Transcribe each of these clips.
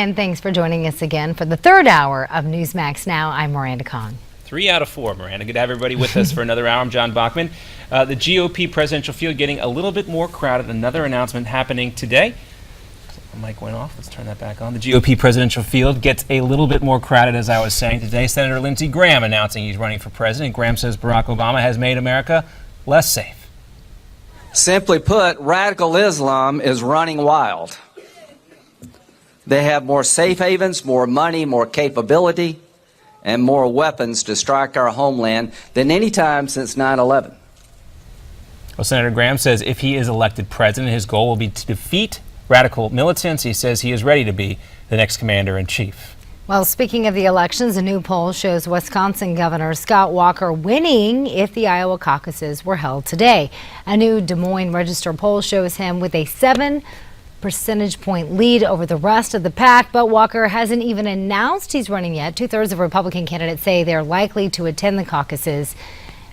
and thanks for joining us again for the third hour of Newsmax Now. I'm Miranda Kong. 3 out of 4, Miranda. Good to have everybody with us for another hour. I'm John Bachman. The GOP presidential field getting a little bit more crowded. Another announcement happening today. The mic went off. Let's turn that back on. The GOP presidential field gets a little bit more crowded, as I was saying today. Senator Lindsey Graham announcing he's running for president. Graham says Barack Obama has made America less safe. Simply put, radical Islam is running wild. They have more safe havens, more money, more capability, and more weapons to strike our homeland than any time since 9/11. Well, Senator Graham says if he is elected president, his goal will be to defeat radical militants. He says he is ready to be the next commander-in-chief. Well, speaking of the elections, a new poll shows Wisconsin Governor Scott Walker winning if the Iowa caucuses were held today. A new Des Moines Register poll shows him with a 7 percentage point lead over the rest of the pack, but Walker hasn't even announced he's running yet. 2/3 of Republican candidates say they're likely to attend the caucuses.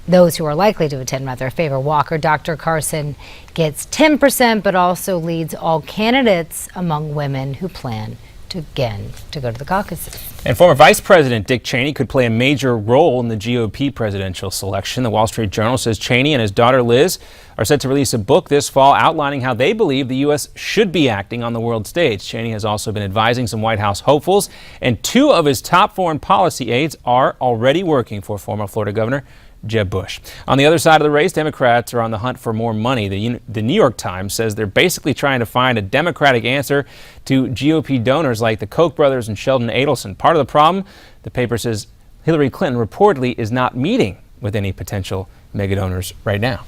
Those who are likely to attend, rather, favor Walker. Dr. Carson gets 10%, but also leads all candidates among women who plan to go to the caucuses. And former Vice President Dick Cheney could play a major role in the GOP presidential selection. The Wall Street Journal says Cheney and his daughter Liz are set to release a book this fall outlining how they believe the U.S. should be acting on the world stage. Cheney has also been advising some White House hopefuls, and 2 of his top foreign policy aides are already working for former Florida Governor Jeb Bush. On the other side of the race, Democrats are on the hunt for more money. The New York Times says they're basically trying to find a Democratic answer to GOP donors like the Koch brothers and Sheldon Adelson. Part of the problem, the paper says Hillary Clinton reportedly is not meeting with any potential mega donors right now.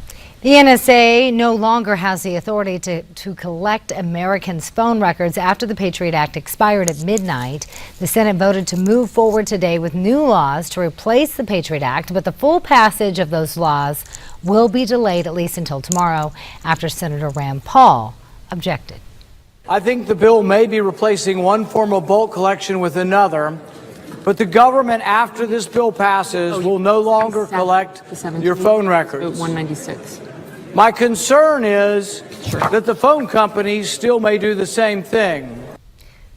The NSA no longer has the authority to collect Americans' phone records after the Patriot Act expired at midnight. The Senate voted to move forward today with new laws to replace the Patriot Act, but the full passage of those laws will be delayed at least until tomorrow after Senator Rand Paul objected. I think the bill may be replacing one form of bulk collection with another, but the government, after this bill passes, will no longer collect your phone records. 196. My concern is that the phone companies still may do the same thing.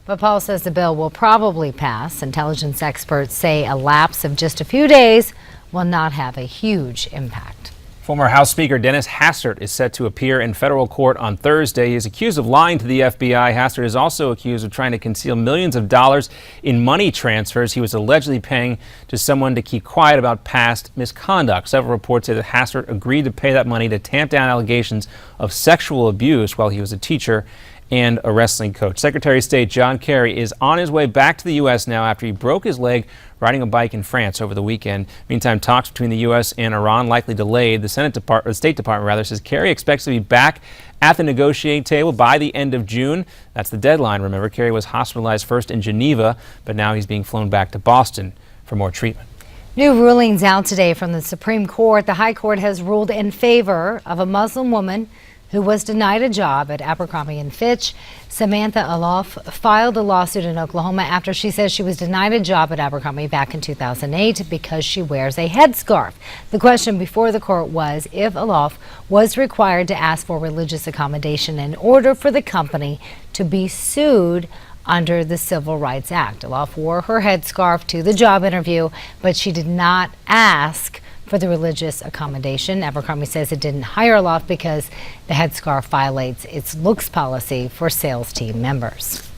But Paul says the bill will probably pass. Intelligence experts say a lapse of just a few days will not have a huge impact. Former House Speaker Dennis Hastert is set to appear in federal court on Thursday. He is accused of lying to the FBI. Hastert is also accused of trying to conceal millions of dollars in money transfers he was allegedly paying to someone to keep quiet about past misconduct. Several reports say that Hastert agreed to pay that money to tamp down allegations of sexual abuse while he was a teacher and a wrestling coach. Secretary of State John Kerry is on his way back to the U.S. now after he broke his leg riding a bike in France over the weekend. Meantime, talks between the U.S. and Iran likely delayed. The State Department says Kerry expects to be back at the negotiating table by the end of June. That's the deadline. Remember, Kerry was hospitalized first in Geneva, but now he's being flown back to Boston for more treatment. New rulings out today from the Supreme Court. The High Court has ruled in favor of a Muslim woman who was denied a job at Abercrombie & Fitch. Samantha Alof filed a lawsuit in Oklahoma after she says she was denied a job at Abercrombie back in 2008 because she wears a headscarf. The question before the court was if Alof was required to ask for religious accommodation in order for the company to be sued under the Civil Rights Act. Alof wore her headscarf to the job interview, but she did not ask for the religious accommodation. Abercrombie says it didn't hire Alof because the headscarf violates its looks policy for sales team members.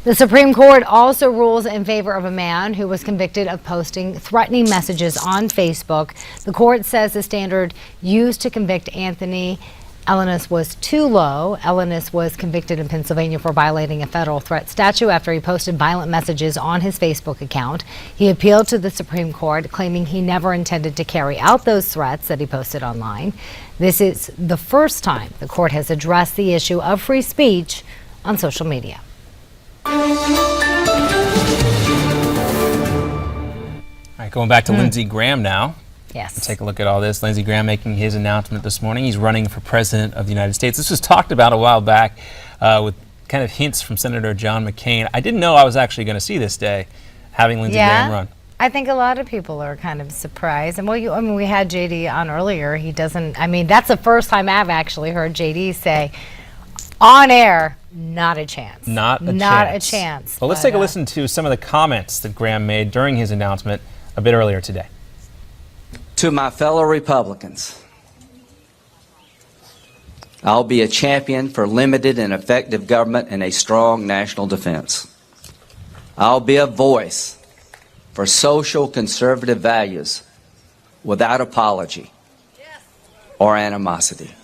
The Supreme Court also rules in favor of a man who was convicted of posting threatening messages on Facebook. The court says the standard used to convict Anthony Ellenis was too low. Ellenis was convicted in Pennsylvania for violating a federal threat statute after he posted violent messages on his Facebook account. He appealed to the Supreme Court, claiming he never intended to carry out those threats that he posted online. This is the first time the court has addressed the issue of free speech on social media. All right, going back to Lindsey Graham now. Yes. Let's take a look at all this. Lindsey Graham making his announcement this morning. He's running for president of the United States. This was talked about a while back with kind of hints from Senator John McCain. I didn't know I was actually going to see this day having Lindsey Graham run. I think a lot of people are kind of surprised. And we had JD on earlier. He doesn't, that's the first time I've actually heard JD say, On air, not a chance. Not a chance. Well, let's take a listen to some of the comments that Graham made during his announcement a bit earlier today. To my fellow Republicans, I'll be a champion for limited and effective government and a strong national defense. I'll be a voice for social conservative values without apology or animosity.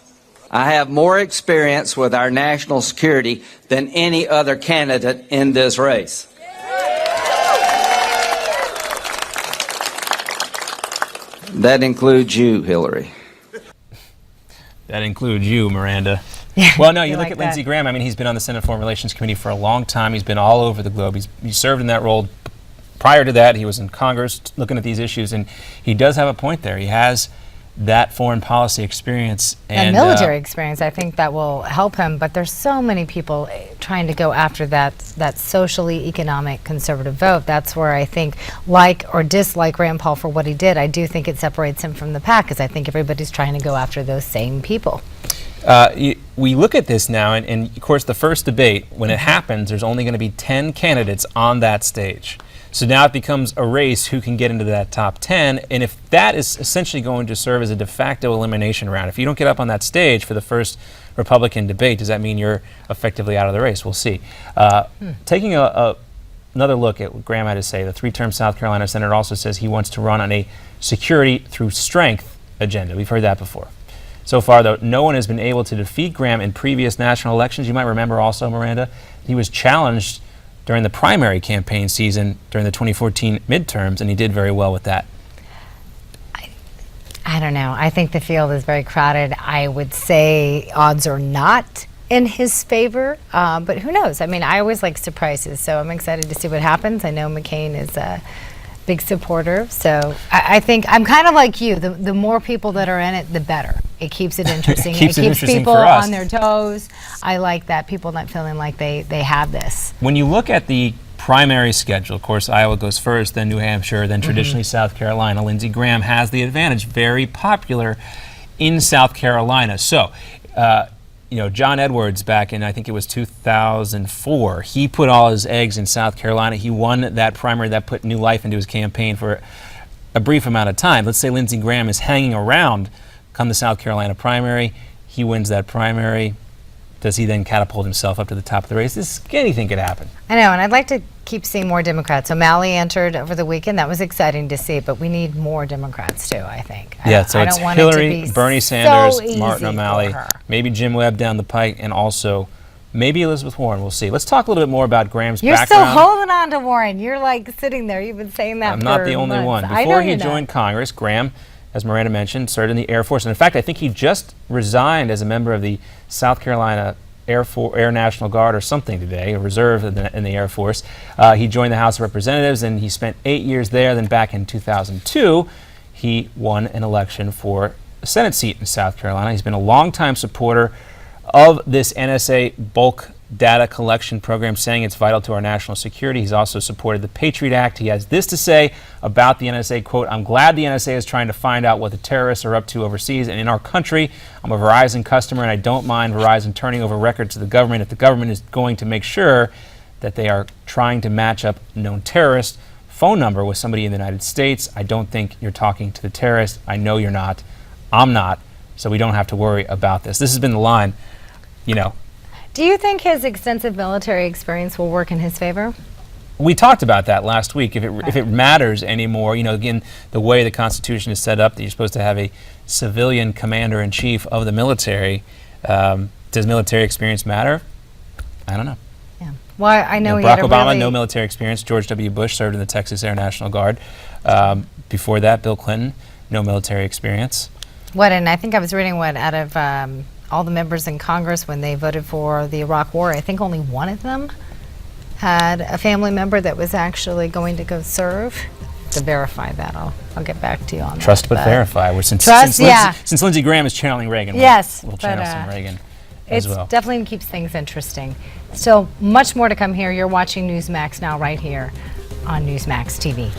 I have more experience with our national security than any other candidate in this race. That includes you, Hillary. That includes you, Miranda. Well, no, you look like at Lindsey Graham. I mean, he's been on the Senate Foreign Relations Committee for a long time. He's been all over the globe. He served in that role. Prior to that, he was in Congress looking at these issues, and he does have a point there. He has that foreign policy experience and military experience. I think that will help him, but there's so many people trying to go after that socially economic conservative vote. That's where I think, like or dislike Rand Paul for what he did, I do think it separates him from the pack, because I think everybody's trying to go after those same people. We look at this now, and of course the first debate, when it happens, there's only going to be 10 candidates on that stage. So now it becomes a race who can get into that top 10, and if that is essentially going to serve as a de facto elimination round, if you don't get up on that stage for the first Republican debate, does that mean you're effectively out of the race? We'll see. Taking another look at what Graham had to say, the three-term South Carolina senator also says he wants to run on a security through strength agenda. We've heard that before. So far, though, no one has been able to defeat Graham in previous national elections. You might remember also, Miranda, he was challenged during the primary campaign season during the 2014 midterms, and he did very well with that. I don't know. I think the field is very crowded. I would say odds are not in his favor, but who knows? I mean, I always like surprises, so I'm excited to see what happens. I know McCain is a big supporter, so I think I'm kind of like you. The more people that are in it, the better. It keeps it interesting. It keeps people for us on their toes. I like that, people not feeling like they have this. When you look at the primary schedule, of course, Iowa goes first, then New Hampshire, then traditionally South Carolina. Lindsey Graham has the advantage, very popular in South Carolina. So, you know, John Edwards back in, I think it was 2004, he put all his eggs in South Carolina. He won that primary. That put new life into his campaign for a brief amount of time. Let's say Lindsey Graham is hanging around come the South Carolina primary. He wins that primary. Does he then catapult himself up to the top of the race? Anything could happen. I know, and I'd like to keep seeing more Democrats. O'Malley entered over the weekend. That was exciting to see, but we need more Democrats too, I think. Yeah, so it's Hillary, Bernie Sanders, so Martin O'Malley, maybe Jim Webb down the pike, and also maybe Elizabeth Warren. We'll see. Let's talk a little bit more about Graham's background. You're still holding on to Warren. You're like sitting there. You've been saying that I'm for not the only months. one. Before he joined Congress, Graham, as Miranda mentioned, served in the Air Force. And in fact, I think he just resigned as a member of the South Carolina Air National Guard or something today, a reserve in the Air Force. He joined the House of Representatives, and he spent 8 years there. Then back in 2002, he won an election for a Senate seat in South Carolina. He's been a longtime supporter of this NSA bulk data collection program, saying it's vital to our national security. He's also supported the Patriot Act. He has this to say about the NSA, quote, "I'm glad the NSA is trying to find out what the terrorists are up to overseas and in our country. I'm a Verizon customer, and I don't mind Verizon turning over records to the government if the government is going to make sure that they are trying to match up known terrorist phone number with somebody in the United States. I don't think you're talking to the terrorist. I know you're not. I'm not. So we don't have to worry about this." This has been the line, you know. Do you think his extensive military experience will work in his favor? We talked about that last week. If it matters anymore, you know, again, the way the Constitution is set up, that you're supposed to have a civilian commander-in-chief of the military. Does military experience matter? I don't know. Yeah. Well, I know, Barack Obama, no military experience. George W. Bush served in the Texas Air National Guard. Before that, Bill Clinton, no military experience. And I think I was reading out of all the members in Congress when they voted for the Iraq War, I think only one of them had a family member that was actually going to go serve. To verify that, I'll get back to you on that. Trust but verify. Since Lindsey Graham is channeling Reagan, we'll channel some Reagan as well. It definitely keeps things interesting. Still much more to come here. You're watching Newsmax now right here on Newsmax TV.